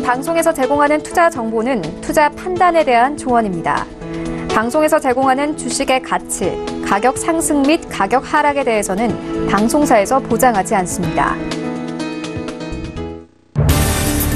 방송에서 제공하는 투자 정보는 투자 판단에 대한 조언입니다. 방송에서 제공하는 주식의 가치, 가격 상승 및 가격 하락에 대해서는 방송사에서 보장하지 않습니다.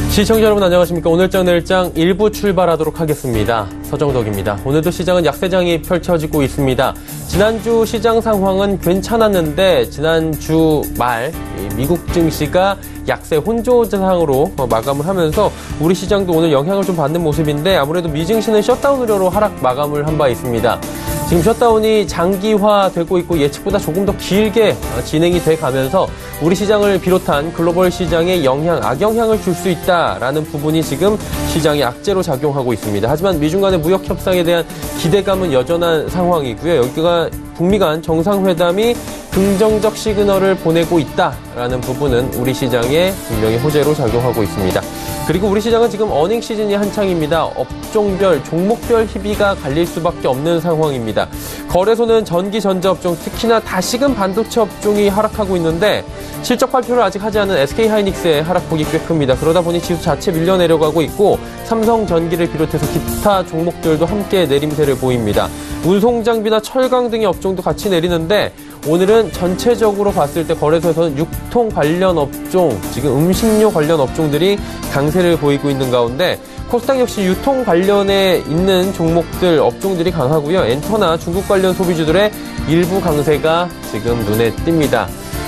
시청자 여러분 안녕하십니까. 오늘장 내일장 1부 출발하도록 하겠습니다. 서정덕입니다. 오늘도 시장은 약세장이 펼쳐지고 있습니다. 지난주 시장 상황은 괜찮았는데 지난주 말 미국 증시가 약세 혼조장으로 마감을 하면서 우리 시장도 오늘 영향을 좀 받는 모습인데 아무래도 미 증시는 셧다운 우려로 하락 마감을 한 바 있습니다. 지금 셧다운이 장기화되고 있고 예측보다 조금 더 길게 진행이 돼 가면서 우리 시장을 비롯한 글로벌 시장에 악영향을 줄 수 있다라는 부분이 지금 시장의 악재로 작용하고 있습니다. 하지만 미중 간의 무역 협상에 대한 기대감은 여전한 상황이고요. 여기가 북미 간 정상회담이 긍정적 시그널을 보내고 있다라는 부분은 우리 시장에 분명히 호재로 작용하고 있습니다. 그리고 우리 시장은 지금 어닝 시즌이 한창입니다. 업종별, 종목별 희비가 갈릴 수밖에 없는 상황입니다. 거래소는 전기, 전자업종, 특히나 다시금 반도체 업종이 하락하고 있는데 실적 발표를 아직 하지 않은 SK하이닉스의 하락폭이 꽤 큽니다. 그러다 보니 지수 자체 밀려 내려가고 있고 삼성전기를 비롯해서 기타 종목들도 함께 내림세를 보입니다. 운송장비나 철강 등의 업종도 같이 내리는데 오늘은 전체적으로 봤을 때 거래소에서는 육통 관련 업종, 지금 음식료 관련 업종들이 강세를 보이고 있는 가운데 코스닥 역시 유통 관련에 있는 종목들, 업종들이 강하고요. 엔터나 중국 관련 소비주들의 일부 강세가 지금 눈에 띕니다.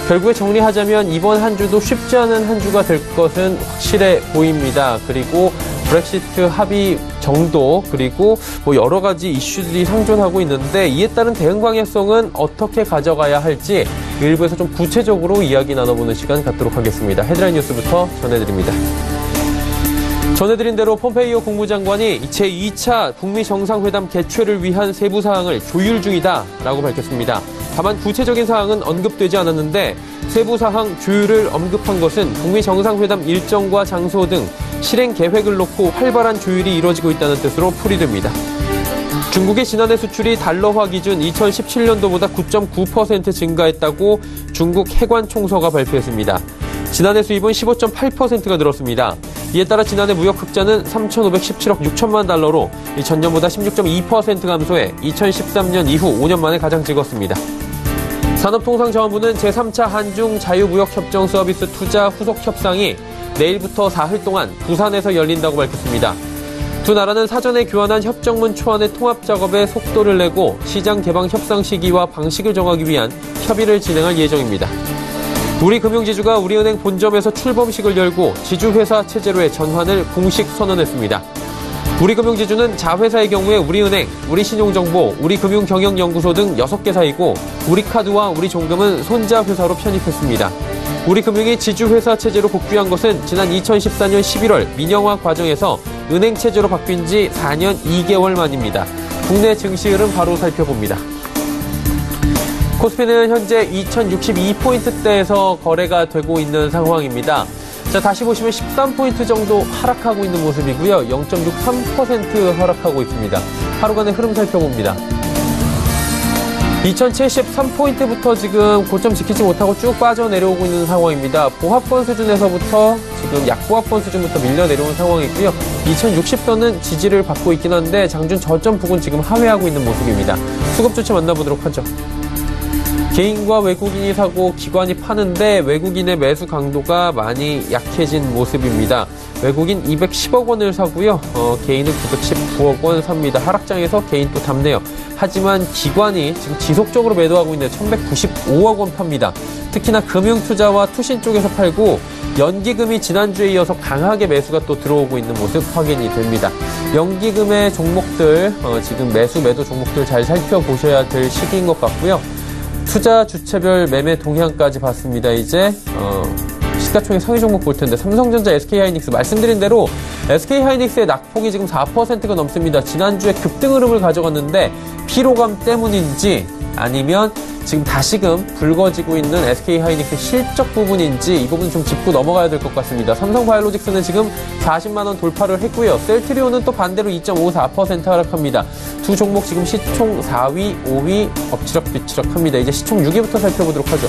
결국에 정리하자면 이번 한 주도 쉽지 않은 한 주가 될 것은 확실해 보입니다. 그리고 브렉시트 합의 정도 그리고 여러 가지 이슈들이 상존하고 있는데 이에 따른 대응 방향성은 어떻게 가져가야 할지 일부에서 좀 구체적으로 이야기 나눠보는 시간 갖도록 하겠습니다. 헤드라인 뉴스부터 전해드립니다. 전해드린 대로 폼페이오 국무장관이 제2차 북미 정상회담 개최를 위한 세부 사항을 조율 중이다라고 밝혔습니다. 다만 구체적인 사항은 언급되지 않았는데 세부 사항 조율을 언급한 것은 북미 정상회담 일정과 장소 등 실행 계획을 놓고 활발한 조율이 이루어지고 있다는 뜻으로 풀이됩니다. 중국의 지난해 수출이 달러화 기준 2017년도보다 9.9% 증가했다고 중국 해관총서가 발표했습니다. 지난해 수입은 15.8%가 늘었습니다. 이에 따라 지난해 무역 흑자는 3,517억 6천만 달러로 전년보다 16.2% 감소해 2013년 이후 5년 만에 가장 찍었습니다. 산업통상자원부는 제3차 한중 자유무역협정 서비스 투자 후속 협상이 내일부터 4흘 동안 부산에서 열린다고 밝혔습니다. 두 나라는 사전에 교환한 협정문 초안의 통합 작업에 속도를 내고 시장 개방 협상 시기와 방식을 정하기 위한 협의를 진행할 예정입니다. 우리금융지주가 우리은행 본점에서 출범식을 열고 지주회사 체제로의 전환을 공식 선언했습니다. 우리금융지주는 자회사의 경우에 우리은행, 우리신용정보, 우리금융경영연구소 등 6개사이고 우리카드와 우리종금은 손자회사로 편입했습니다. 우리금융이 지주회사 체제로 복귀한 것은 지난 2014년 11월 민영화 과정에서 은행 체제로 바뀐 지 4년 2개월 만입니다. 국내 증시 흐름 바로 살펴봅니다. 코스피는 현재 2062포인트대에서 거래가 되고 있는 상황입니다. 자, 다시 보시면 13포인트 정도 하락하고 있는 모습이고요. 0.63% 하락하고 있습니다. 하루간의 흐름 살펴봅니다. 2073포인트부터 지금 고점 지키지 못하고 쭉 빠져내려오고 있는 상황입니다. 보합권 수준에서부터 지금 약보합권 수준부터 밀려 내려온 상황이고요. 2060선은 지지를 받고 있긴 한데 장중 저점 부근 지금 하회하고 있는 모습입니다. 수급 조치 만나보도록 하죠. 개인과 외국인이 사고 기관이 파는데 외국인의 매수 강도가 많이 약해진 모습입니다. 외국인 210억 원을 사고요. 개인은 919억 원 삽니다. 하락장에서 개인 또 담네요. 하지만 기관이 지금 지속적으로 매도하고 있는데 1195억 원 팝니다. 특히나 금융투자와 투신 쪽에서 팔고 연기금이 지난주에 이어서 강하게 매수가 또 들어오고 있는 모습 확인이 됩니다. 연기금의 종목들 지금 매도 종목들 잘 살펴보셔야 될 시기인 것 같고요. 투자 주체별 매매 동향까지 봤습니다. 이제 시가총액 상위 종목 볼 텐데 삼성전자, SK하이닉스 말씀드린 대로 SK하이닉스의 낙폭이 지금 4%가 넘습니다. 지난주에 급등 흐름을 가져갔는데 피로감 때문인지 아니면 지금 다시금 불거지고 있는 SK하이닉스 실적 부분인지 이 부분 좀 짚고 넘어가야 될 것 같습니다. 삼성바이오로직스는 지금 40만 원 돌파를 했고요. 셀트리온은 또 반대로 2.54% 하락합니다. 두 종목 지금 시총 4위, 5위 엎치락뒤치락합니다. 이제 시총 6위부터 살펴보도록 하죠.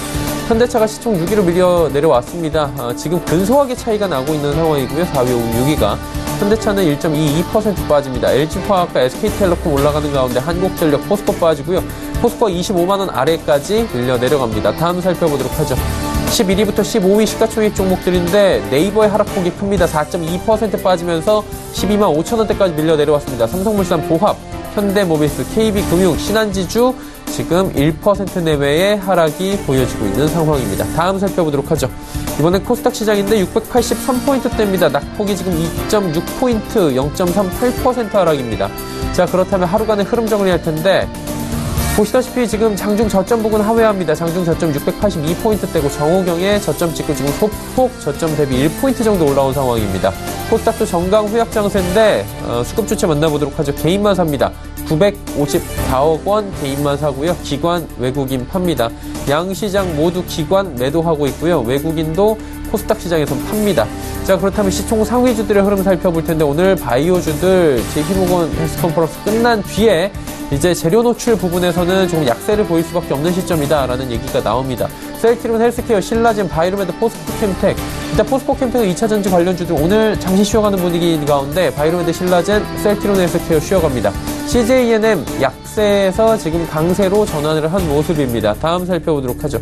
현대차가 시총 6위로 밀려 내려왔습니다. 지금 근소하게 차이가 나고 있는 상황이고요. 4위, 5위, 6위가. 현대차는 1.22% 빠집니다. LG화학과 SK텔레콤 올라가는 가운데 한국전력, 포스코 빠지고요. 포스코 25만 원 아래까지 밀려 내려갑니다. 다음 살펴보도록 하죠. 11위부터 15위 시가총액 종목들인데 네이버의 하락폭이 큽니다. 4.2% 빠지면서 12만 5천 원대까지 밀려 내려왔습니다. 삼성물산, 보합, 현대모비스, KB금융, 신한지주 지금 1% 내외의 하락이 보여지고 있는 상황입니다. 다음 살펴보도록 하죠. 이번엔 코스닥 시장인데 683포인트대입니다. 낙폭이 지금 2.6포인트, 0.38% 하락입니다. 자, 그렇다면 하루간의 흐름 정리할 텐데 보시다시피 지금 장중 저점 부근 하회합니다. 장중 저점 682포인트대고 정호경의 저점 찍고 지금 소폭 저점 대비 1포인트 정도 올라온 상황입니다. 코스닥도 정강 후약 장세인데 수급 주체 만나보도록 하죠. 개인만 삽니다. 954억 원 개인만 사고요. 기관, 외국인 팝니다. 양시장 모두 기관 매도하고 있고요. 외국인도 코스닥 시장에서 팝니다. 자, 그렇다면 시총 상위주들의 흐름 살펴볼 텐데 오늘 바이오주들 JP모건 헬스 컨퍼런스 끝난 뒤에 이제 재료 노출 부분에서는 조금 약세를 보일 수밖에 없는 시점이다라는 얘기가 나옵니다. 셀트리온 헬스케어, 신라젠, 바이로메드, 포스코캠텍. 일단 포스코캠텍은 2차전지 관련주들 오늘 잠시 쉬어가는 분위기 가운데 바이로메드, 신라젠, 셀트리온 헬스케어 쉬어갑니다. CJENM 약세에서 지금 강세로 전환을 한 모습입니다. 다음 살펴보도록 하죠.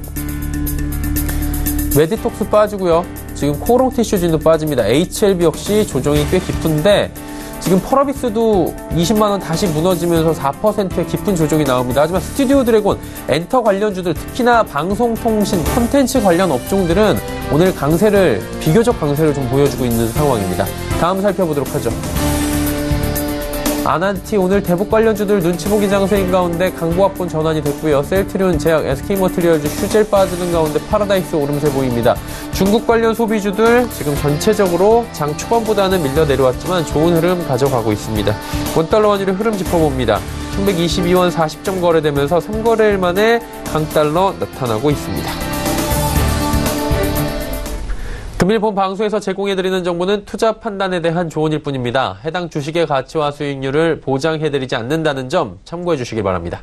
메디톡스 빠지고요. 지금 코롱티슈진도 빠집니다. HLB 역시 조정이 꽤 깊은데 지금 펄어빅스도 20만 원 다시 무너지면서 4%의 깊은 조정이 나옵니다. 하지만 스튜디오 드래곤, 엔터 관련주들, 특히나 방송통신, 콘텐츠 관련 업종들은 오늘 비교적 강세를 좀 보여주고 있는 상황입니다. 다음 살펴보도록 하죠. 아난티 오늘 대북 관련주들 눈치 보기 장세인 가운데 강보합권 전환이 됐고요. 셀트리온, 제약, SK머티리얼즈, 휴젤 빠지는 가운데 파라다이스 오름세 보입니다. 중국 관련 소비주들 지금 전체적으로 장 초반보다는 밀려 내려왔지만 좋은 흐름 가져가고 있습니다. 원달러 환율의 흐름 짚어봅니다. 1122원 40점 거래되면서 3거래일 만에 강달러 나타나고 있습니다. 금일 본 방송에서 제공해드리는 정보는 투자 판단에 대한 조언일 뿐입니다. 해당 주식의 가치와 수익률을 보장해드리지 않는다는 점 참고해 주시길 바랍니다.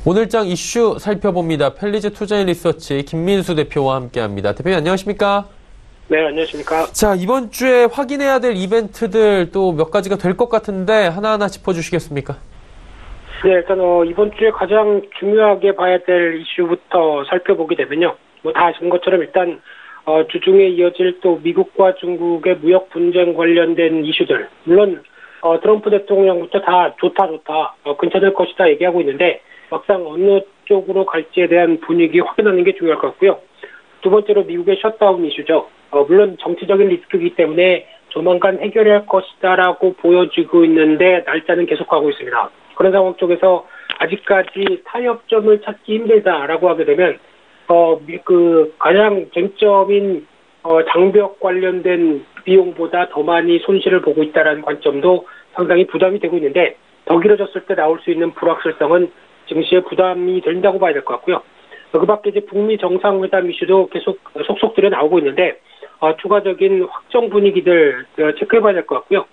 오늘장 이슈 살펴봅니다. 펠리즈 투자인리서치 김민수 대표와 함께합니다. 대표님 안녕하십니까? 네, 안녕하십니까? 자, 이번 주에 확인해야 될 이벤트들 또 몇 가지가 될 것 같은데 하나하나 짚어주시겠습니까? 네, 일단 이번 주에 가장 중요하게 봐야 될 이슈부터 살펴보게 되면요. 다 아시는 것처럼 일단 주중에 이어질 또 미국과 중국의 무역 분쟁 관련된 이슈들. 물론 트럼프 대통령부터 다 좋다, 괜찮을 것이다 얘기하고 있는데 막상 어느 쪽으로 갈지에 대한 분위기 확인하는 게 중요할 것 같고요. 두 번째로 미국의 셧다운 이슈죠. 물론 정치적인 리스크이기 때문에 조만간 해결할 것이다라고 보여지고 있는데 날짜는 계속하고 있습니다. 그런 상황 쪽에서 아직까지 타협점을 찾기 힘들다라고 하게 되면 가장 쟁점인 장벽 관련된 비용보다 더 많이 손실을 보고 있다는 관점도 상당히 부담이 되고 있는데 더 길어졌을 때 나올 수 있는 불확실성은 증시에 부담이 된다고 봐야 될 것 같고요. 그 밖에 이제 북미 정상회담 이슈도 계속 속속 들여 나오고 있는데 추가적인 확정 분위기들 체크해봐야 될 것 같고요.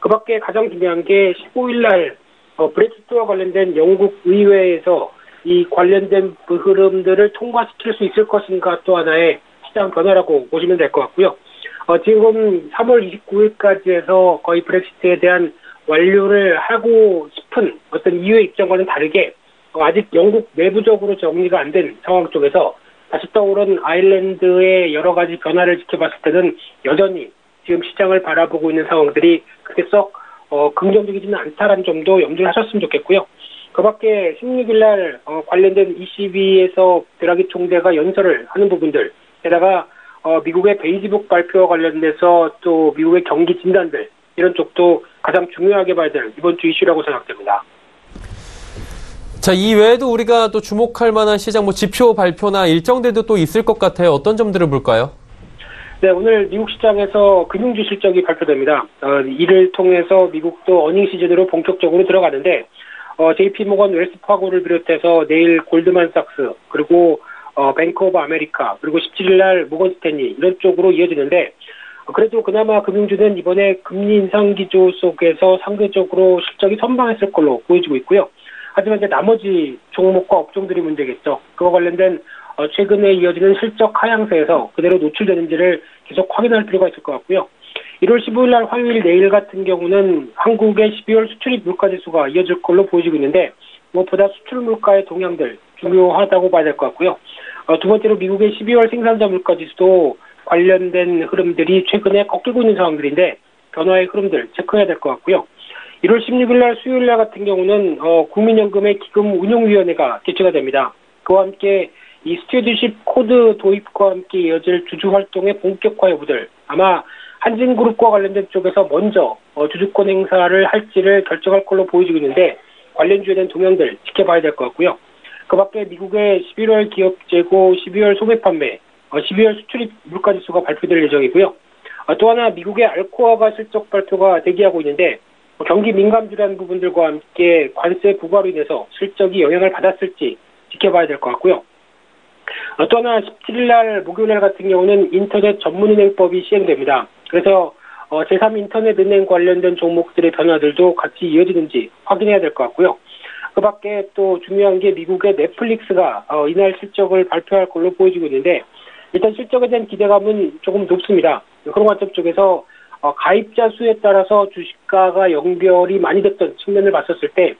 그 밖에 가장 중요한 게 15일 날 브렉시트와 관련된 영국 의회에서 이 관련된 그 흐름들을 통과시킬 수 있을 것인가 또 하나의 시장 변화라고 보시면 될 것 같고요. 지금 3월 29일까지 해서 거의 브렉시트에 대한 완료를 하고 싶은 어떤 EU의 입장과는 다르게 아직 영국 내부적으로 정리가 안 된 상황 쪽에서 다시 떠오른 아일랜드의 여러 가지 변화를 지켜봤을 때는 여전히 지금 시장을 바라보고 있는 상황들이 그렇게 썩 긍정적이지는 않다라는 점도 염두를 하셨으면 좋겠고요. 그 밖에 16일 날 관련된 ECB에서 드라기 총재가 연설을 하는 부분들, 게다가 미국의 베이지북 발표와 관련돼서 또 미국의 경기 진단들, 이런 쪽도 가장 중요하게 봐야 될 이번 주 이슈라고 생각됩니다. 자, 이 외에도 우리가 또 주목할 만한 시장 지표 발표나 일정들도 또 있을 것 같아요. 어떤 점들을 볼까요? 네, 오늘 미국 시장에서 금융주 실적이 발표됩니다. 이를 통해서 미국도 어닝 시즌으로 본격적으로 들어가는데 JP모건 웰스파고를 비롯해서 내일 골드만삭스 그리고 뱅크 오브 아메리카 그리고 17일 날 모건 스탠리 이런 쪽으로 이어지는데 그래도 그나마 금융주는 이번에 금리 인상 기조 속에서 상대적으로 실적이 선방했을 걸로 보여지고 있고요. 하지만 이제 나머지 종목과 업종들이 문제겠죠. 그와 관련된 최근에 이어지는 실적 하향세에서 그대로 노출되는지를 계속 확인할 필요가 있을 것 같고요. 1월 15일 날 화요일 내일 같은 경우는 한국의 12월 수출입 물가지수가 이어질 걸로 보여지고 있는데 무엇보다 수출 물가의 동향들 중요하다고 봐야 될 것 같고요. 두 번째로 미국의 12월 생산자 물가지수도 관련된 흐름들이 최근에 꺾이고 있는 상황들인데 변화의 흐름들 체크해야 될 것 같고요. 1월 16일 날 수요일 날 같은 경우는 국민연금의 기금 운용위원회가 개최가 됩니다. 그와 함께 이 스튜어드십 코드 도입과 함께 이어질 주주 활동의 본격화 여부들 아마 한진그룹과 관련된 쪽에서 먼저 주주권 행사를 할지를 결정할 걸로 보여지고 있는데 관련주에 대한 동향들 지켜봐야 될 것 같고요. 그 밖에 미국의 11월 기업 재고, 12월 소매 판매, 12월 수출입 물가지수가 발표될 예정이고요. 또 하나 미국의 알코아가 실적 발표가 대기하고 있는데 경기 민감주라는 부분들과 함께 관세 부과로 인해서 실적이 영향을 받았을지 지켜봐야 될 것 같고요. 또 하나 17일 날 목요일 날 같은 경우는 인터넷 전문은행법이 시행됩니다. 그래서 제3인터넷은행 관련된 종목들의 변화들도 같이 이어지는지 확인해야 될 것 같고요. 그 밖에 또 중요한 게 미국의 넷플릭스가 이날 실적을 발표할 걸로 보여지고 있는데 일단 실적에 대한 기대감은 조금 높습니다. 그런 관점 쪽에서 가입자 수에 따라서 주식가가 연결이 많이 됐던 측면을 봤었을 때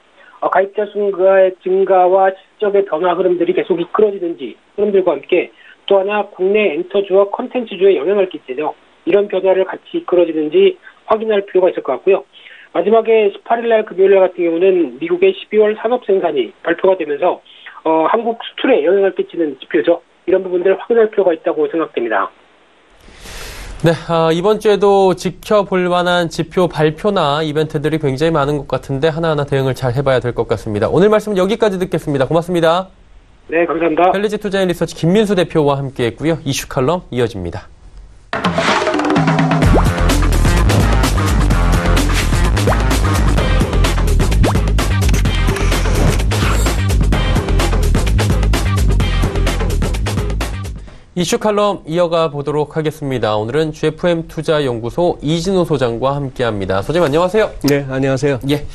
가입자 수의 증가와 실적의 변화 흐름들이 계속 이끌어지는지 흐름들과 함께 또 하나 국내 엔터주와 컨텐츠주에 영향을 끼치죠. 이런 변화를 같이 이끌어지는지 확인할 필요가 있을 것 같고요. 마지막에 18일 날 금요일 날 같은 경우는 미국의 12월 산업 생산이 발표가 되면서 한국 수출에 영향을 끼치는 지표죠. 이런 부분들을 확인할 필요가 있다고 생각됩니다. 네, 이번 주에도 지켜볼 만한 지표 발표나 이벤트들이 굉장히 많은 것 같은데 하나하나 대응을 잘 해봐야 될 것 같습니다. 오늘 말씀은 여기까지 듣겠습니다. 고맙습니다. 네, 감사합니다. 헬리지 투자인 리서치 김민수 대표와 함께했고요. 이슈 칼럼 이어집니다. 이슈 칼럼 이어가 보도록 하겠습니다. 오늘은 GFM 투자연구소 이진호 소장과 함께합니다. 소장님 안녕하세요. 네, 안녕하세요. 예.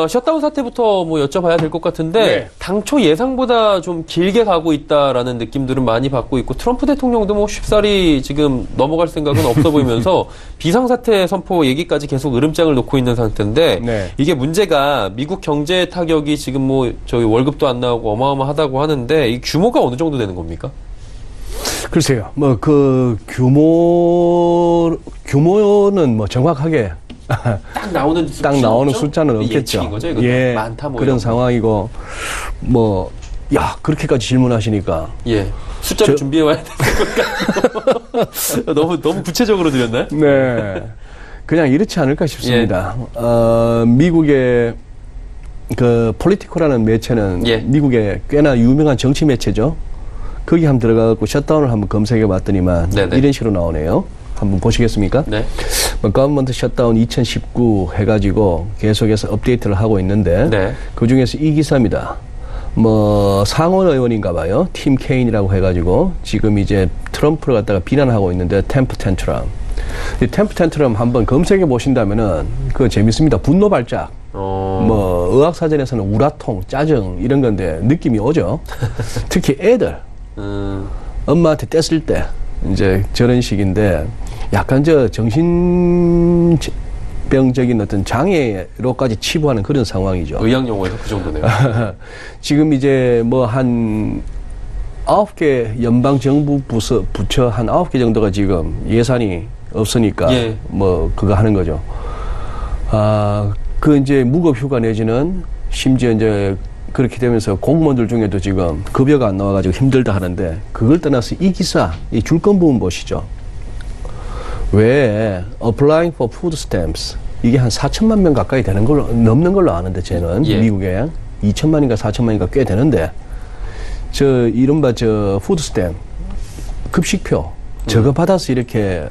셧다운 사태부터 뭐 여쭤봐야 될 것 같은데 네. 당초 예상보다 좀 길게 가고 있다라는 느낌들은 많이 받고 있고 트럼프 대통령도 뭐 쉽사리 지금 넘어갈 생각은 없어 보이면서 비상사태 선포 얘기까지 계속 으름장을 놓고 있는 상태인데 네. 이게 문제가 미국 경제 타격이 지금 뭐 저희 월급도 안 나오고 어마어마하다고 하는데 이 규모가 어느 정도 되는 겁니까? 글쎄요, 뭐, 규모는 뭐 정확하게. 딱 나오는 숫자는 없겠죠. 거죠, 예. 많다 뭐 그런 상황이고, 뭐, 야, 그렇게까지 질문하시니까. 예. 숫자를 준비해와야 되는 건가? 너무 구체적으로 드렸나요? 네. 그냥 이렇지 않을까 싶습니다. 미국의 폴리티코라는 매체는 예. 미국의 꽤나 유명한 정치 매체죠. 거기 한번 들어가고 셧다운을 한번 검색해 봤더니만 네네. 이런 식으로 나오네요. 한번 보시겠습니까? 네. 거버먼트 셧다운 2019 해가지고 계속해서 업데이트를 하고 있는데 네. 그 중에서 이 기사입니다. 뭐 상원 의원인가 봐요. 팀 케인이라고 해가지고 지금 이제 트럼프를 갖다가 비난하고 있는데 템프 텐트럼. 이 템프 텐트럼 한번 검색해 보신다면은 그거 재밌습니다. 분노 발작. 뭐 의학사전에서는 우라통, 짜증 이런 건데 느낌이 오죠. 특히 애들. 엄마한테 뗐을 때 이제 저런 식인데 약간 정신병적인 어떤 장애로까지 치부하는 그런 상황이죠. 의학 용어에서 그 정도네요. 지금 이제 뭐 한 9개 연방 정부 부처 한 9개 정도가 지금 예산이 없으니까 예. 뭐 그거 하는 거죠. 그 이제 무급 휴가 내지는 심지어 이제 그렇게 되면서 공무원들 중에도 지금 급여가 안 나와가지고 힘들다 하는데 그걸 떠나서 이 기사, 이 줄건 부분 보시죠. 왜 applying for food stamps 이게 한 4천만 명 가까이 되는 걸로 넘는 걸로 아는데 쟤는 예. 미국에 2천만인가 4천만인가 꽤 되는데 이른바 푸드 스탬프 급식표 저거 받아서 이렇게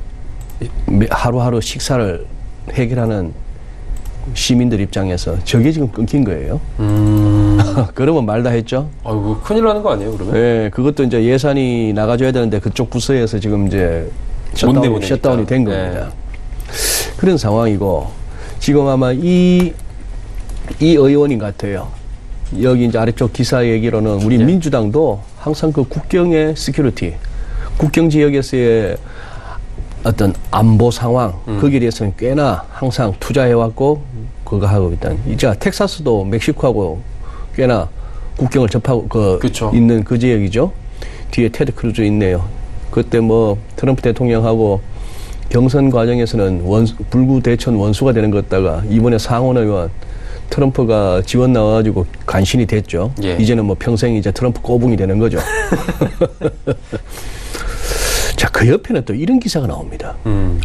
하루하루 식사를 해결하는 시민들 입장에서 저게 지금 끊긴 거예요. 그러면 말 다 했죠. 아이고, 큰일 나는 거 아니에요, 그러면? 네, 그것도 이제 예산이 나가줘야 되는데 그쪽 부서에서 지금 이제 못 내보내니까. 셧다운이 된 겁니다. 네. 그런 상황이고 지금 아마 이 의원인 것 같아요. 여기 이제 아래쪽 기사 얘기로는 우리 네. 민주당도 항상 그 국경의 시큐리티, 국경 지역에서의 어떤 안보 상황 거기에 대해서는 꽤나 항상 투자해왔고 그거 하고 있다. 이제 텍사스도 멕시코하고 꽤나 국경을 접하고 그쵸. 있는 그 지역이죠. 뒤에 테드 크루즈 있네요. 그때 뭐 트럼프 대통령하고 경선 과정에서는 불구 대천 원수가 되는 것 같다가 이번에 상원 의원 트럼프가 지원 나와가지고 간신히 됐죠. 예. 이제는 뭐 평생 이제 트럼프 꼬붕이 되는 거죠. 자, 그 옆에는 또 이런 기사가 나옵니다.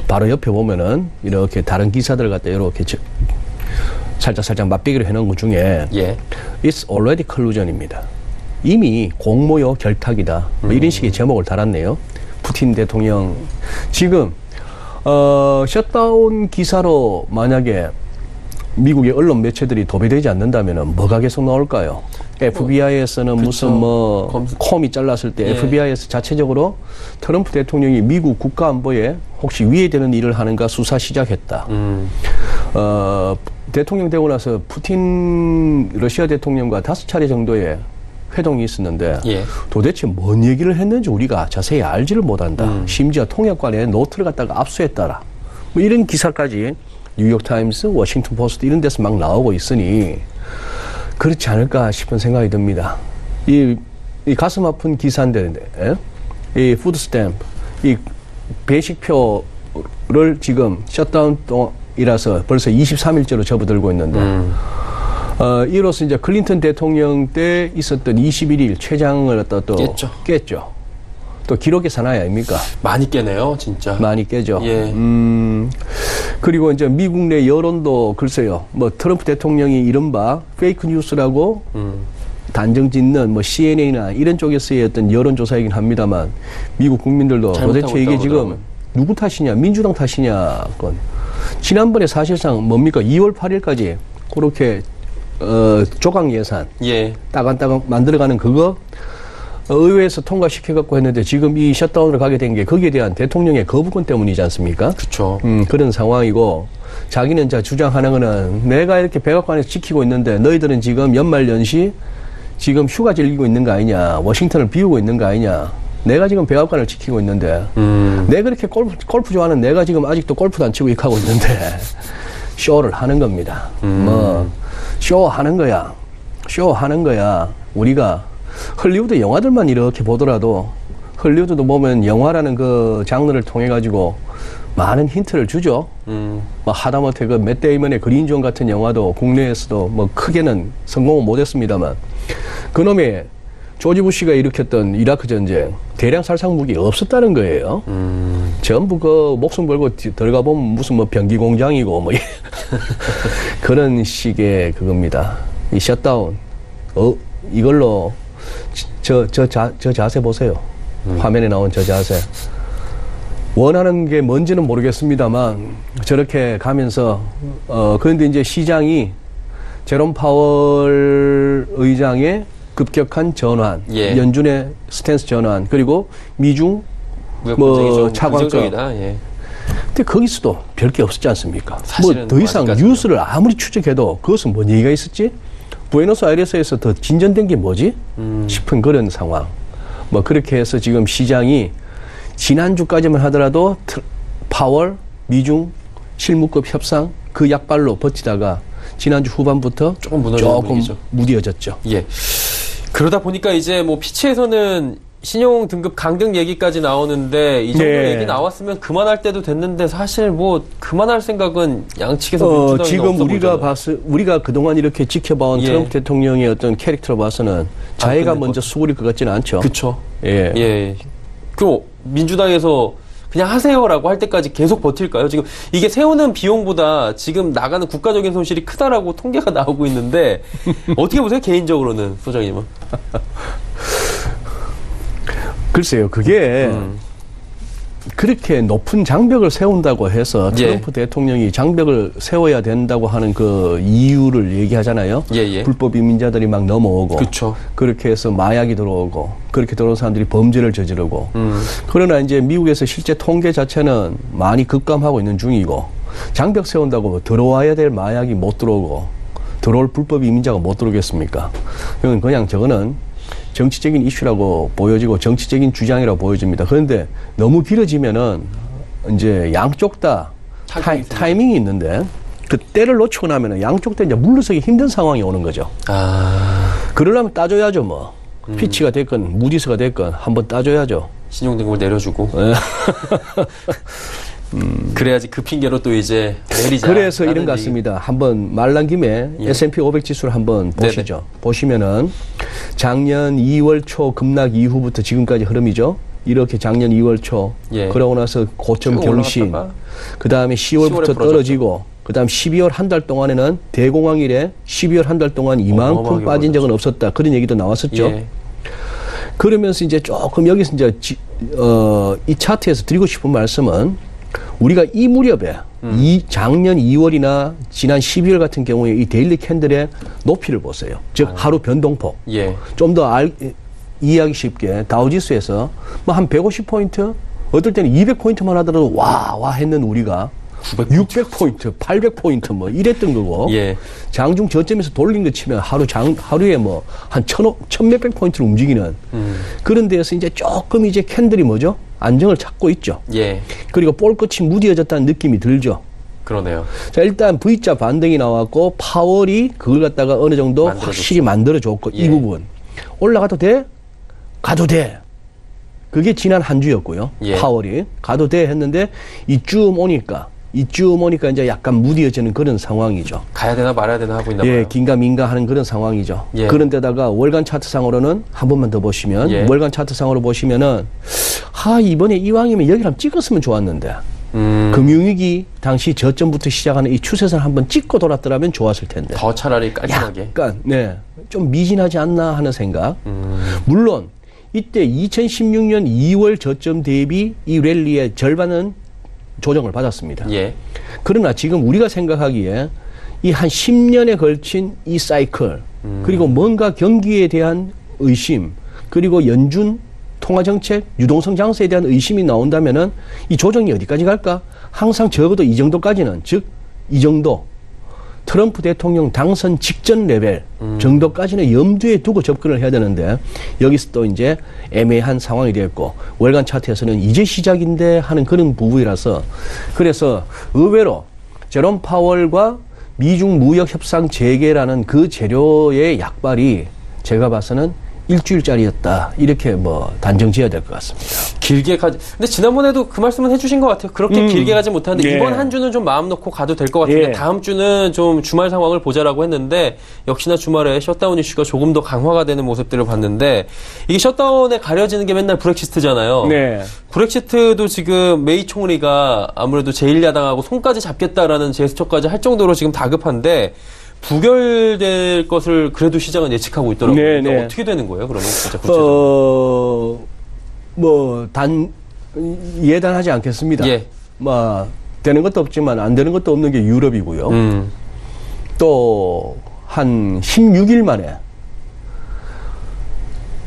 바로 옆에 보면은 이렇게 다른 기사들 갖다 이렇게 살짝 맛배기로 해놓은 것 중에 예. It's already collusion입니다. 이미 공모요 결탁이다. 뭐 이런 식의 제목을 달았네요. 푸틴 대통령 지금 셧다운 기사로 만약에 미국의 언론 매체들이 도배되지 않는다면은 뭐가 계속 나올까요? FBI에서는 그쵸. 무슨 뭐 콤이 잘랐을 때 예. FBI에서 자체적으로 트럼프 대통령이 미국 국가안보에 혹시 위해되는 일을 하는가 수사 시작했다. 대통령 되고 나서 푸틴 러시아 대통령과 5차례 정도의 회동이 있었는데 예. 도대체 뭔 얘기를 했는지 우리가 자세히 알지를 못한다. 심지어 통역관의 노트를 갖다가 압수했다라. 뭐 이런 기사까지 뉴욕타임스, 워싱턴 포스트 이런 데서 막 나오고 있으니 그렇지 않을까 싶은 생각이 듭니다. 이 가슴 아픈 기사인데 이 푸드스탬프, 이 배식표를 지금 셧다운이라서 벌써 23일째로 접어들고 있는데 이로써 이제 클린턴 대통령 때 있었던 21일 최장을 갖다 또 깼죠. 또 기록의 사나이 아닙니까? 많이 깨네요, 진짜. 많이 깨죠. 예. 그리고 이제 미국 내 여론도 글쎄요. 뭐 트럼프 대통령이 이른바 페이크 뉴스라고 단정 짓는 뭐 CNN이나 이런 쪽에서의 어떤 여론조사이긴 합니다만 미국 국민들도 도대체 이게 지금 누구 탓이냐, 민주당 탓이냐. 지난번에 사실상 뭡니까? 2월 8일까지 그렇게 조각 예산 예. 따간따간 만들어가는 그거 의회에서 통과시켜갖고 했는데 지금 이 셧다운을 가게 된 게 거기에 대한 대통령의 거부권 때문이지 않습니까? 그렇죠. 그런 상황이고 자기는 이제 주장하는 거는 내가 이렇게 백악관에서 지키고 있는데 너희들은 지금 연말연시 지금 휴가 즐기고 있는 거 아니냐, 워싱턴을 비우고 있는 거 아니냐. 내가 지금 백악관을 지키고 있는데 내가 그렇게 골프 좋아하는 내가 지금 아직도 골프도 안 치고 이렇게 하고 있는데 쇼를 하는 겁니다. 뭐 쇼하는 거야. 우리가 헐리우드 영화들만 이렇게 보더라도 헐리우드도 보면 영화라는 그 장르를 통해 가지고 많은 힌트를 주죠. 뭐 하다못해 그 맷 데이먼의 그린존 같은 영화도 국내에서도 뭐 크게는 성공은 못했습니다만 그놈의 조지 부시가 일으켰던 이라크 전쟁 대량 살상 무기 없었다는 거예요. 전부 그 목숨 걸고 들어가 보면 무슨 뭐 변기 공장이고 뭐 그런 식의 그겁니다. 이 셧다운 이걸로 저 자세 보세요. 화면에 나온 저 자세. 원하는 게 뭔지는 모르겠습니다만 저렇게 가면서 그런데 이제 시장이 제롬 파월 의장의 급격한 전환, 예. 연준의 스탠스 전환, 그리고 미중 뭐 차관적. 예. 근데 거기서도 별게 없었지 않습니까? 뭐 더 이상 아직까지는. 뉴스를 아무리 추적해도 그것은 뭔 얘기가 있었지? 부에노스아이레스에서 더 진전된 게 뭐지? 싶은 그런 상황. 뭐 그렇게 해서 지금 시장이 지난주까지만 하더라도 파월, 미중 실무급 협상 그 약발로 버티다가 지난주 후반부터 조금 무뎌졌죠. 예. 그러다 보니까 이제 뭐 피치에서는 신용 등급 강등 얘기까지 나오는데 이 정도 얘기 나왔으면 그만할 때도 됐는데 사실 뭐 그만할 생각은 양측에서 지금 우리가 그동안 이렇게 지켜봐온 트럼프 대통령의 어떤 캐릭터로 봐서는 자기가 먼저 수그릴 것 같지는 않죠. 그렇죠. 예. 예. 그 민주당에서 그냥 하세요라고 할 때까지 계속 버틸까요? 지금 이게 세우는 비용보다 지금 나가는 국가적인 손실이 크다라고 통계가 나오고 있는데 어떻게 보세요? 개인적으로는 소장님은? 글쎄요, 그게 그렇게 높은 장벽을 세운다고 해서 예. 트럼프 대통령이 장벽을 세워야 된다고 하는 그 이유를 얘기하잖아요. 예. 불법 이민자들이 막 넘어오고 그쵸. 그렇게 해서 마약이 들어오고 그렇게 들어온 사람들이 범죄를 저지르고 그러나 이제 미국에서 실제 통계 자체는 많이 급감하고 있는 중이고 장벽 세운다고 들어와야 될 마약이 못 들어오고 들어올 불법 이민자가 못 들어오겠습니까? 이건 그냥 저거는 정치적인 이슈라고 보여지고 정치적인 주장이라고 보여집니다. 그런데 너무 길어지면은 이제 양쪽 다 타이밍이 있는데 그 때를 놓치고 나면은 양쪽 다 이제 물러서기 힘든 상황이 오는 거죠. 그러려면 따져야죠, 뭐. 피치가 됐건 무디스가 됐건 한번 따져야죠. 신용등급을 내려주고. 그래야지 그 핑계로 또 이제 내리자. 그래서 이런 것 같습니다. 한번 말난 김에 예. S&P 500 지수를 한번 보시죠. 네네. 보시면은 작년 2월 초 급락 이후부터 지금까지 흐름이죠. 이렇게 작년 2월 초 예. 그러고 나서 고점 경신, 그 다음에 10월부터 떨어지고, 그 다음 12월 한 달 동안에는 대공황일에 12월 한 달 동안 이만큼 빠진 적은 없었다. 그런 얘기도 나왔었죠. 예. 그러면서 이제 조금 여기서 이제 이 차트에서 드리고 싶은 말씀은 우리가 이 무렵에 이 작년 2월이나 지난 12월 같은 경우에 이 데일리 캔들의 높이를 보세요. 즉 하루 변동폭. 예. 좀 더 이해하기 쉽게 다우지수에서 뭐 한 150포인트, 어떨 때는 200포인트만 하더라도 와 했는 우리가 600포인트, 800포인트 뭐 이랬던 거고. 예. 장중 저점에서 돌린 거 치면 하루에 뭐 한 1000몇백 포인트를 움직이는 그런 데에서 이제 조금 이제 캔들이 뭐죠? 안정을 찾고 있죠. 예. 그리고 볼끝이 무뎌졌다는 느낌이 들죠. 그러네요. 자, 일단 V자 반등이 나왔고 파월이 그걸 갖다가 어느 정도 만들어줬죠. 확실히 만들어줬고 예. 이 부분 올라가도 돼? 가도 돼. 그게 지난 한 주였고요. 예. 파월이 가도 돼 했는데 이쯤 오니까 이제 약간 무뎌지는 그런 상황이죠. 가야 되나 말아야 되나 하고 있나 봐요. 예, 긴가민가 하는 그런 상황이죠. 예. 그런데다가 월간 차트상으로는 한 번만 더 보시면 예. 월간 차트상으로 보시면은 이번에 이왕이면 여기를 한번 찍었으면 좋았는데 금융위기 당시 저점부터 시작하는 이 추세선 한번 찍고 돌았더라면 좋았을 텐데. 더 차라리 깔끔하게. 약간 좀 미진하지 않나 하는 생각. 물론 이때 2016년 2월 저점 대비 이 랠리의 절반은 조정을 받았습니다. 예. 그러나 지금 우리가 생각하기에 이 한 10년에 걸친 이 사이클, 그리고 뭔가 경기에 대한 의심, 그리고 연준 통화정책, 유동성 장세에 대한 의심이 나온다면은 이 조정이 어디까지 갈까? 항상 적어도 이 정도까지는, 즉, 이 정도. 트럼프 대통령 당선 직전 레벨 정도까지는 염두에 두고 접근을 해야 되는데 여기서 또 이제 애매한 상황이 되었고 월간 차트에서는 이제 시작인데 하는 그런 부분이라서 그래서 의외로 제롬 파월과 미중 무역 협상 재개라는 그 재료의 약발이 제가 봐서는 일주일짜리였다. 이렇게 뭐 단정 지어야 될 것 같습니다. 길게 가지. 근데 지난번에도 그 말씀은 해주신 것 같아요. 그렇게 길게 가지 못하는데 예. 이번 한 주는 좀 마음 놓고 가도 될 것 같은데 예. 다음 주는 좀 주말 상황을 보자라고 했는데 역시나 주말에 셧다운 이슈가 조금 더 강화가 되는 모습들을 봤는데 이게 셧다운에 가려지는 게 맨날 브렉시트잖아요. 네. 브렉시트도 지금 메이 총리가 아무래도 제1야당하고 손까지 잡겠다라는 제스처까지 할 정도로 지금 다급한데 부결될 것을 그래도 시장은 예측하고 있더라고요. 네, 그러니까 네. 어떻게 되는 거예요, 그러면 진짜 구체적으로? 예단하지 않겠습니다. 예. 되는 것도 없지만 안 되는 것도 없는 게 유럽이고요. 또 한 16일 만에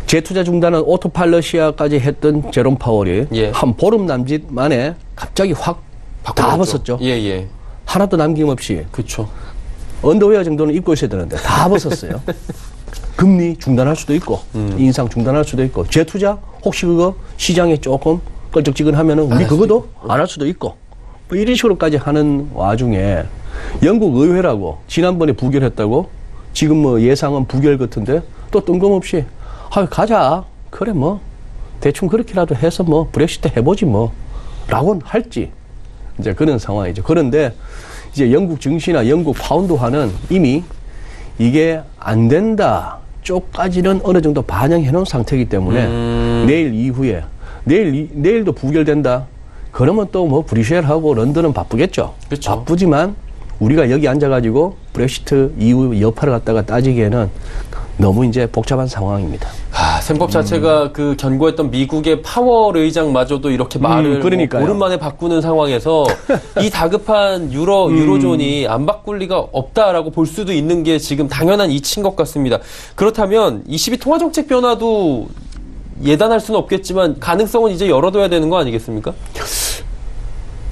재투자 중단은 오토팔러시아까지 했던 제롬 파월이 예. 한 보름 남짓 만에 갑자기 확 다 벗었죠. 예. 하나도 남김없이. 그렇죠. 언더웨어 정도는 입고 있어야 되는데 다 벗었어요. 금리 중단할 수도 있고 인상 중단할 수도 있고 재투자 혹시 그거 시장에 조금 껄쩍지근하면은 우리 그거도 안 할 수도 있고 뭐 이런 식으로까지 하는 와중에 영국 의회라고 지난번에 부결했다고 지금 뭐 예상은 부결 같은데 또 뜬금없이 가자 그래 뭐 대충 그렇게라도 해서 뭐 브렉시트 해보지 뭐 라고는 할지 이제 그런 상황이죠. 그런데 이제 영국 증시나 영국 파운드화는 이미 이게 안 된다 쪽까지는 어느 정도 반영해 놓은 상태이기 때문에 내일 이후에 내일도 부결된다. 그러면 또 뭐 브뤼셀하고 런던은 바쁘겠죠. 그쵸. 바쁘지만 우리가 여기 앉아가지고 브렉시트 이후 여파를 갖다가 따지기에는 너무 이제 복잡한 상황입니다. 셈법 자체가 그 견고했던 미국의 파월 의장마저도 이렇게 말을 그러니까요. 오랜만에 바꾸는 상황에서 이 다급한 유로존이 안 바꿀 리가 없다라고 볼 수도 있는 게 지금 당연한 이치인 것 같습니다. 그렇다면 22 통화정책 변화도 예단할 수는 없겠지만 가능성은 이제 열어둬야 되는 거 아니겠습니까?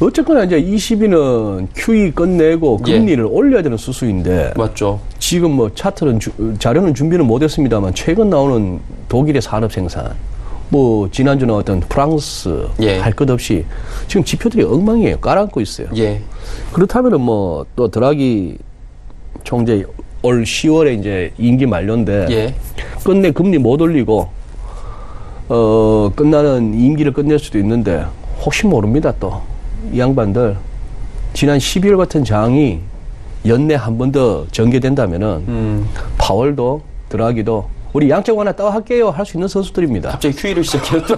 어쨌거나 이제 22는 QE 끝내고 금리를 올려야 되는 수수인데 맞죠. 지금 뭐 차트는 자료는 준비는 못했습니다만 최근 나오는 독일의 산업 생산, 뭐 지난주 나왔던 프랑스 할 것 없이 지금 지표들이 엉망이에요. 깔아앉고 있어요. 그렇다면은 뭐 또 드라기 총재 올 10월에 이제 임기 만료인데 끝내 금리 못 올리고 끝나는 임기를 끝낼 수도 있는데 혹시 모릅니다. 또 이 양반들 지난 12월 같은 장이 연내 한 번 더 전개된다면은 파월도 드라기도 우리 양쪽 하나 따 할게요 할 수 있는 선수들입니다. 갑자기 QE를 시작해요 또.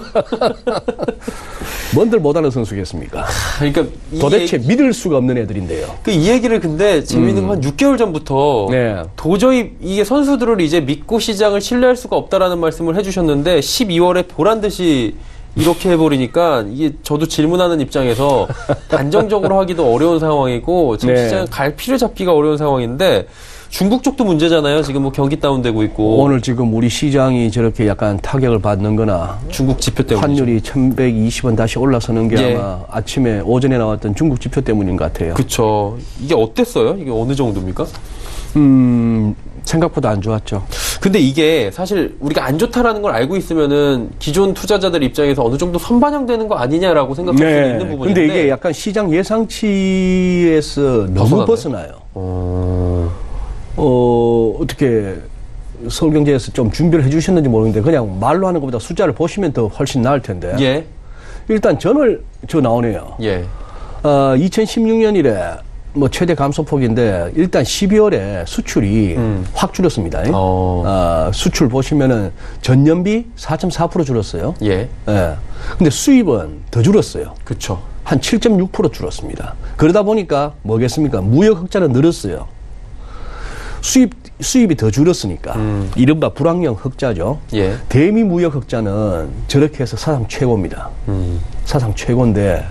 뭔들 못하는 선수겠습니까? 그러니까 도대체 믿을 수가 없는 애들인데요. 이 얘기를 근데 재미있는 건 6개월 전부터 도저히 이게 선수들을 이제 믿고 시장을 신뢰할 수가 없다라는 말씀을 해주셨는데 12월에 보란 듯이 이렇게 해버리니까 이게 저도 질문하는 입장에서 단정적으로 하기도 어려운 상황이고 지금 시장 갈피를 잡기가 어려운 상황인데 중국 쪽도 문제잖아요. 지금 뭐 경기 다운되고 있고 오늘 지금 우리 시장이 저렇게 약간 타격을 받는 거나 중국 지표 때문에 환율이 1120원 다시 올라서는 게 아마 아침에 오전에 나왔던 중국 지표 때문인 것 같아요. 그렇죠. 이게 어땠어요? 이게 어느 정도입니까? 생각보다 안 좋았죠. 근데 이게 사실 우리가 안 좋다라는 걸 알고 있으면은 기존 투자자들 입장에서 어느 정도 선반영되는 거 아니냐라고 생각할 수 있는 부분인데. 근데 이게 약간 시장 예상치에서 너무 벗어나요. 어떻게 서울경제에서 좀 준비를 해주셨는지 모르겠는데 그냥 말로 하는 것보다 숫자를 보시면 더 훨씬 나을 텐데. 일단 저 나오네요. 2016년 이래 뭐 최대 감소폭인데 일단 12월에 수출이 확 줄었습니다. 수출 보시면은 전년비 4.4% 줄었어요. 근데 수입은 더 줄었어요. 그렇죠. 한 7.6% 줄었습니다. 그러다 보니까 뭐겠습니까? 무역 흑자는 늘었어요. 수입이 더 줄었으니까 이른바 불황형 흑자죠. 대미 무역 흑자는 저렇게 해서 사상 최고입니다. 사상 최고인데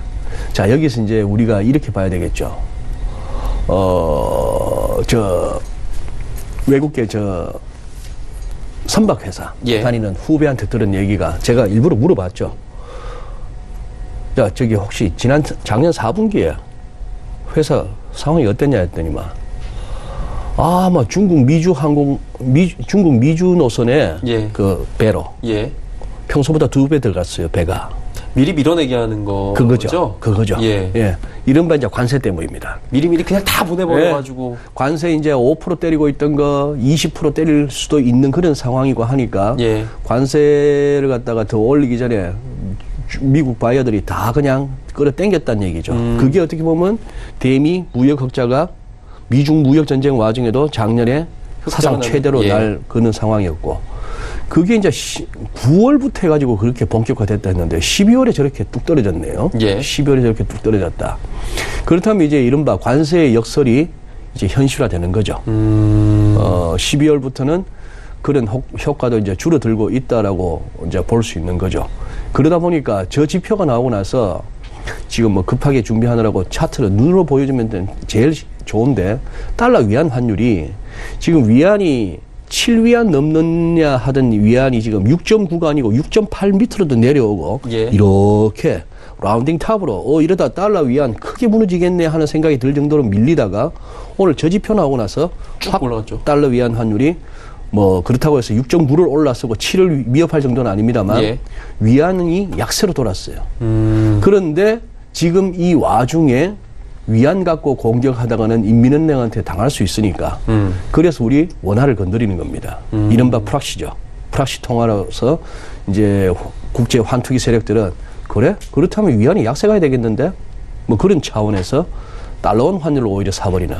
자 여기서 이제 우리가 이렇게 봐야 되겠죠. 외국계 선박회사 다니는 후배한테 들은 얘기가 제가 일부러 물어봤죠. 자, 저기 혹시 작년 4분기에 회사 상황이 어땠냐 했더니만 중국 미주 노선에 그 배로 평소보다 2배 들어갔어요, 배가. 미리 밀어내게 하는 거. 그거죠. 이른바 이제 관세 때문입니다. 미리미리 그냥 다 보내버려가지고. 관세 이제 5% 때리고 있던 거 20% 때릴 수도 있는 그런 상황이고 하니까. 관세를 갖다가 더 올리기 전에 미국 바이어들이 다 그냥 끌어당겼다는 얘기죠. 그게 어떻게 보면 대미 무역 흑자가 미중 무역 전쟁 와중에도 작년에 사상 최대로 날 거는 상황이었고. 그게 이제 9월부터 해가지고 그렇게 본격화됐다 했는데 12월에 저렇게 뚝 떨어졌네요. 12월에 저렇게 뚝 떨어졌다. 그렇다면 이제 이른바 관세의 역설이 이제 현실화되는 거죠. 12월부터는 그런 효과도 이제 줄어들고 있다라고 이제 볼 수 있는 거죠. 그러다 보니까 저 지표가 나오고 나서 지금 뭐 급하게 준비하느라고 차트를 눈으로 보여주면 제일 좋은데 달러 위안 환율이 지금 위안이 7위안 넘느냐 하던 위안이 지금 6.9가 아니고 6.8 밑으로도 내려오고 이렇게 라운딩 탑으로 이러다 달러 위안 크게 무너지겠네 하는 생각이 들 정도로 밀리다가 오늘 저 지표 나오고 나서 쭉 올라갔죠. 달러 위안 환율이 뭐 그렇다고 해서 6.9를 올라서고 7을 위협할 정도는 아닙니다만 위안이 약세로 돌았어요. 그런데 지금 이 와중에 위안 갖고 공격하다가는 인민은행한테 당할 수 있으니까 그래서 우리 원화를 건드리는 겁니다. 이른바 프락시죠. 프락시 통화로서 이제 국제 환투기 세력들은 그래? 그렇다면 위안이 약세가 되겠는데? 뭐 그런 차원에서 달러원 환율을 오히려 사버리는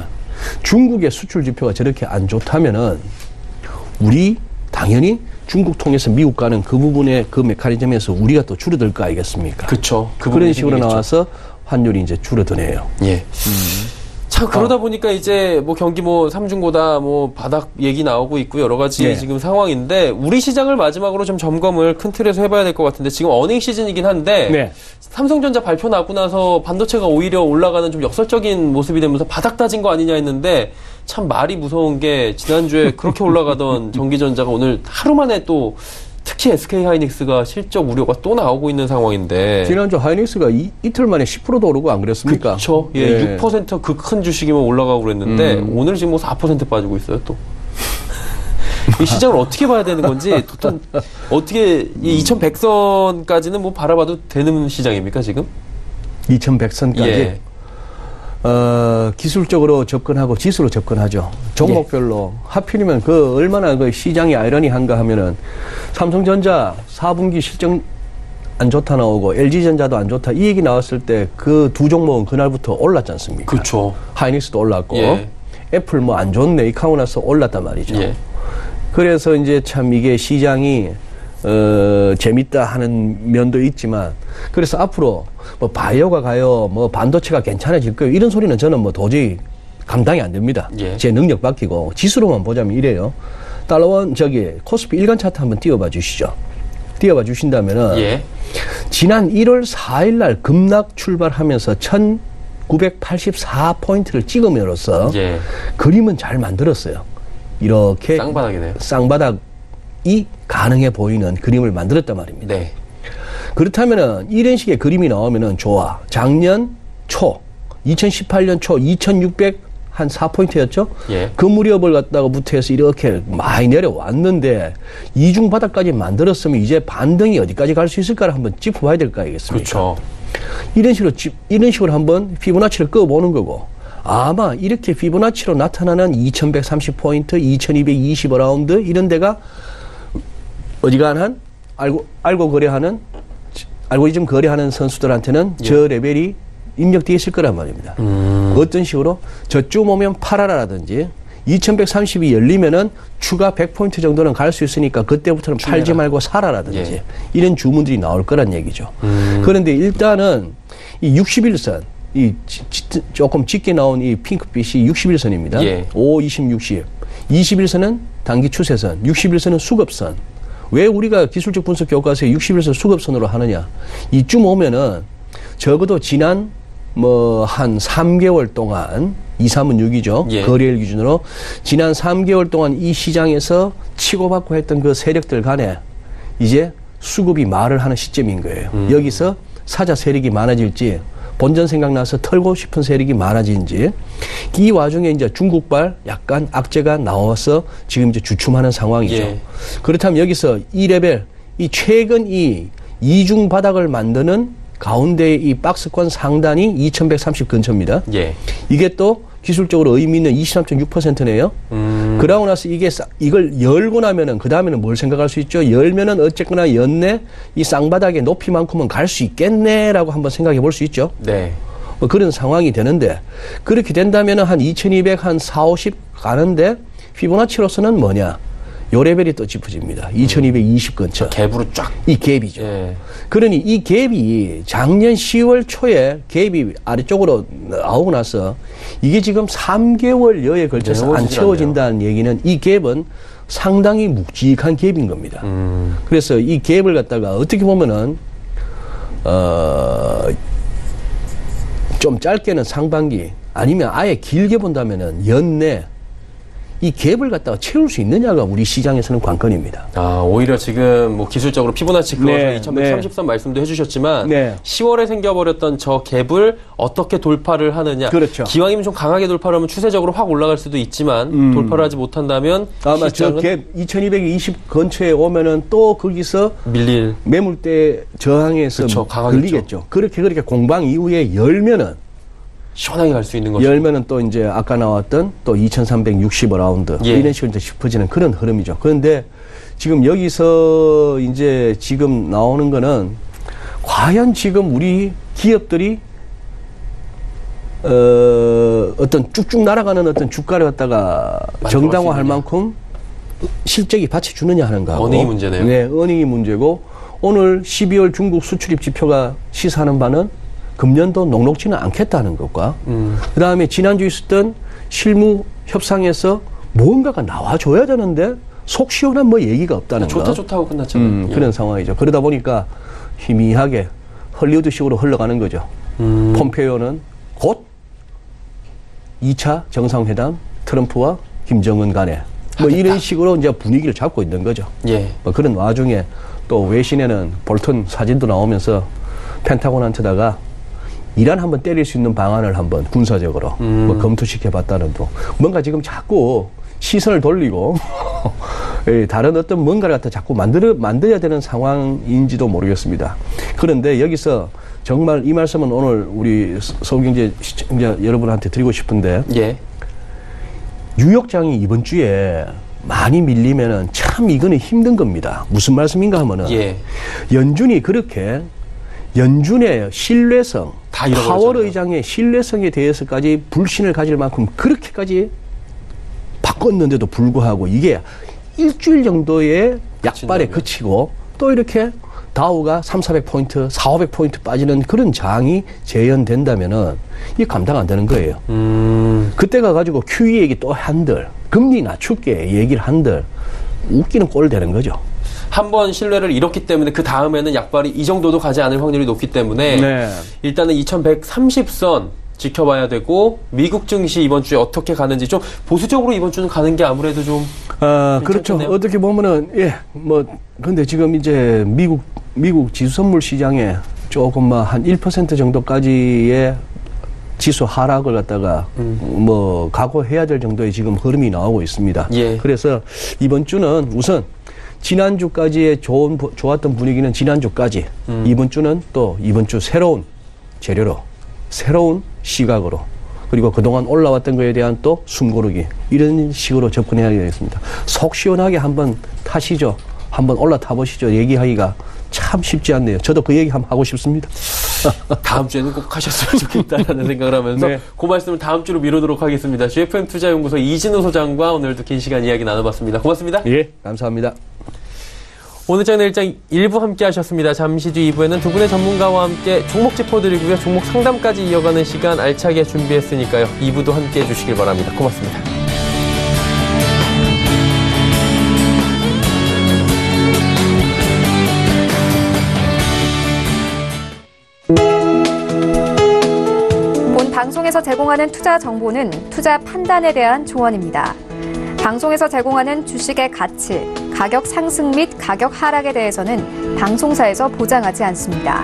중국의 수출 지표가 저렇게 안 좋다면은 우리 당연히 중국 통해서 미국 가는 그 부분의 그 메커니즘에서 우리가 또 줄어들 거 아니겠습니까? 그렇죠. 그런 식으로 나와서 환율이 이제 줄어드네요. 참 그러다 보니까 이제 뭐 경기 뭐 3중고다 뭐 바닥 얘기 나오고 있고 여러 가지 네. 지금 상황인데 우리 시장을 마지막으로 좀 점검을 큰 틀에서 해봐야 될 것 같은데 지금 어닝 시즌이긴 한데 네. 삼성전자 발표 나고 나서 반도체가 오히려 올라가는 좀 역설적인 모습이 되면서 바닥 따진 거 아니냐 했는데 참 말이 무서운 게 지난주에 그렇게 올라가던 전기전자가 오늘 하루 만에 또 특히 SK 하이닉스가 실적 우려가 또 나오고 있는 상황인데. 지난주 하이닉스가 이틀 만에 10%도 오르고 안 그랬습니까? 그렇죠. 예, 6% 그 큰 주식이면 올라가고 그랬는데 오늘 지금 뭐 4% 빠지고 있어요 또. 이 시장을 어떻게 봐야 되는 건지 또 어떻게 이 2100선까지는 뭐 바라봐도 되는 시장입니까 지금? 2100선까지. 예. 기술적으로 접근하고 지수로 접근하죠. 종목별로. 하필이면 그 얼마나 그 시장이 아이러니한가 하면은 삼성전자 4분기 실적 안 좋다 나오고 LG전자도 안 좋다 이 얘기 나왔을 때 그 두 종목은 그날부터 올랐지 않습니까? 그렇죠. 하이닉스도 올랐고 예. 애플 뭐 안 좋네 이 하고 나서 올랐단 말이죠. 예. 그래서 이제 참 이게 시장이 재밌다 하는 면도 있지만 그래서 앞으로 뭐 바이오가 가요 뭐 반도체가 괜찮아질 거예요 이런 소리는 저는 뭐 도저히 감당이 안 됩니다. 예. 제 능력 바뀌고 지수로만 보자면 이래요. 달러원 코스피 일간 차트 한번 띄워봐 주시죠. 띄워봐 주신다면은 예. 지난 1월 4일 날 급락 출발하면서 1984포인트를 찍음으로써 예. 그림은 잘 만들었어요. 이렇게 쌍바닥이네요. 쌍바닥이 가능해 보이는 그림을 만들었단 말입니다. 네. 그렇다면은 이런 식의 그림이 나오면은 좋아. 작년 초, 2018년 초 2600 한 4포인트였죠? 예. 그 무렵을 갖다가부터 해서 이렇게 많이 내려왔는데 이중 바닥까지 만들었으면 이제 반등이 어디까지 갈 수 있을까를 한번 짚어봐야 될 거 아니겠습니까? 그렇죠. 이런 식으로 한번 피보나치를 꺼보는 거고 아마 이렇게 피보나치로 나타나는 2130포인트, 2220라운드 이런 데가 어지간한 알고 거래하는 알고리즘 거래하는 선수들한테는 예. 저 레벨이 입력되어 있을 거란 말입니다. 어떤 식으로 저쯤 오면 팔아라라든지 2130이 열리면은 추가 100포인트 정도는 갈 수 있으니까 그때부터는 팔지 말고 사라라든지 예. 이런 주문들이 나올 거란 얘기죠. 그런데 일단은 이 61선 조금 짙게 나온 이 핑크빛이 61선입니다. 예. 5, 20, 60. 21선은 단기 추세선, 61선은 수급선. 왜 우리가 기술적 분석 교과서에 61선 수급선으로 하느냐? 이쯤 오면은 적어도 지난 뭐 한 3개월 동안 2, 3은 6이죠. 예. 거래일 기준으로 지난 3개월 동안 이 시장에서 치고받고 했던 그 세력들 간에 이제 수급이 말을 하는 시점인 거예요. 여기서 사자 세력이 많아질지 본전 생각나서 털고 싶은 세력이 많아진지 이 와중에 이제 중국발 약간 악재가 나와서 지금 이제 주춤하는 상황이죠. 예. 그렇다면 여기서 이 레벨, 이 최근 이 이중 바닥을 만드는 가운데 이 박스권 상단이 2130 근처입니다. 예. 이게 또 기술적으로 의미 있는 23.6%네요. 그러고 나서 이걸 열고 나면은 그 다음에는 뭘 생각할 수 있죠? 열면은 어쨌거나 연내 이 쌍바닥의 높이만큼은 갈 수 있겠네라고 한번 생각해 볼 수 있죠. 네. 뭐 그런 상황이 되는데 그렇게 된다면은 한 2200, 한 4, 50 가는데 피보나치로서는 뭐냐? 요 레벨이 또 짚어집니다. 2220 근처. 갭으로 쫙. 이 갭이죠. 예. 그러니 이 갭이 작년 10월 초에 갭이 아래쪽으로 나오고 나서 이게 지금 3개월여에 걸쳐서 안 채워진다는 얘기는 이 갭은 상당히 묵직한 갭인 겁니다. 그래서 이 갭을 갖다가 어떻게 보면은 좀 짧게는 상반기 아니면 아예 길게 본다면은 연내 이 갭을 갖다가 채울 수 있느냐가 우리 시장에서는 관건입니다. 아, 오히려 지금 뭐 기술적으로 피보나치 그어서 네, 2130선 말씀도 해주셨지만 네. 10월에 생겨버렸던 저 갭을 어떻게 돌파를 하느냐. 그렇죠. 기왕이면 좀 강하게 돌파를 하면 추세적으로 확 올라갈 수도 있지만 돌파를 하지 못한다면 아마 저 시장은 갭 2220 근처에 오면은 또 거기서 밀릴. 매물대 저항에서 그쵸, 강하겠죠. 걸리겠죠. 그렇게 공방 이후에 열면은 시원하게 갈 수 있는 거죠. 열면은 또 이제 아까 나왔던 또 2365라운드 예. 이런 식으로 이제 짚어지는 그런 흐름이죠. 그런데 지금 여기서 이제 지금 나오는 거는 과연 지금 우리 기업들이 어떤 쭉쭉 날아가는 어떤 주가를 갖다가 정당화할 만큼 실적이 받쳐주느냐 하는 거하고 어닝이 문제네요. 네, 어닝이 문제고 오늘 12월 중국 수출입 지표가 시사하는 바는 금년도 녹록지는 않겠다는 것과 그다음에 지난주 있었던 실무 협상에서 뭔가가 나와줘야 되는데 속 시원한 뭐 얘기가 없다는 거. 좋다 좋다고 끝났잖아요. 그런 상황이죠. 그러다 보니까 희미하게 헐리우드식으로 흘러가는 거죠. 폼페이오는 곧 2차 정상회담 트럼프와 김정은 간에 뭐 이런 식으로 이제 분위기를 잡고 있는 거죠. 예. 뭐 그런 와중에 또 외신에는 볼턴 사진도 나오면서 펜타곤한테다가 이란 한번 때릴 수 있는 방안을 한번 군사적으로 뭐 검토시켜봤다는 둥. 뭔가 지금 자꾸 시선을 돌리고 다른 어떤 뭔가를 갖다 자꾸 만들어야 되는 상황인지도 모르겠습니다. 그런데 여기서 정말 이 말씀은 오늘 우리 서울경제 시청자 여러분한테 드리고 싶은데 예. 뉴욕장이 이번 주에 많이 밀리면은 참 이거는 힘든 겁니다. 무슨 말씀인가 하면은 예. 연준이 그렇게 연준의 신뢰성, 다 잃어버렸잖아요. 파월 의장의 신뢰성에 대해서까지 불신을 가질 만큼 그렇게까지 바꿨는데도 불구하고 이게 일주일 정도의 약발에 그치고 또 이렇게 다우가 3,400포인트, 4,500포인트 빠지는 그런 장이 재현된다면은 이게 감당 안 되는 거예요. 그때 가가지고 QE 얘기 또 한들, 금리 낮출게 얘기를 한들, 웃기는 꼴 되는 거죠. 한번 신뢰를 잃었기 때문에 그 다음에는 약발이 이 정도도 가지 않을 확률이 높기 때문에 네. 일단은 2130선 지켜봐야 되고 미국 증시 이번 주에 어떻게 가는지 좀 보수적으로 이번 주는 가는 게 아무래도 좀 그렇죠. 괜찮겠네요. 어떻게 보면은 근데 지금 이제 미국 지수 선물 시장에 조금 한 1% 정도까지의 지수 하락을 갖다가 각오해야 될 정도의 지금 흐름이 나오고 있습니다. 예. 그래서 이번 주는 우선 지난주까지의 좋았던 분위기는 지난주까지, 이번 주는 또 이번 주 새로운 재료로, 새로운 시각으로, 그리고 그동안 올라왔던 거에 대한 또 숨고르기, 이런 식으로 접근해야 되겠습니다. 속 시원하게 한번 타시죠. 한번 올라타 보시죠. 얘기하기가 참 쉽지 않네요. 저도 그 얘기 한번 하고 싶습니다. 다음 주에는 꼭 하셨으면 좋겠다라는 생각을 하면서 네. 그 말씀을 다음 주로 미루도록 하겠습니다. GFM 투자연구소 이진우 소장과 오늘도 긴 시간 이야기 나눠봤습니다. 고맙습니다. 예, 감사합니다. 오늘 저는 일장 1부 함께 하셨습니다. 잠시 뒤 2부에는 두 분의 전문가와 함께 종목 짚어드리고요. 종목 상담까지 이어가는 시간 알차게 준비했으니까요. 2부도 함께 해주시길 바랍니다. 고맙습니다. 본 방송에서 제공하는 투자 정보는 투자 판단에 대한 조언입니다. 방송에서 제공하는 주식의 가치, 가격 상승 및 가격 하락에 대해서는 방송사에서 보장하지 않습니다.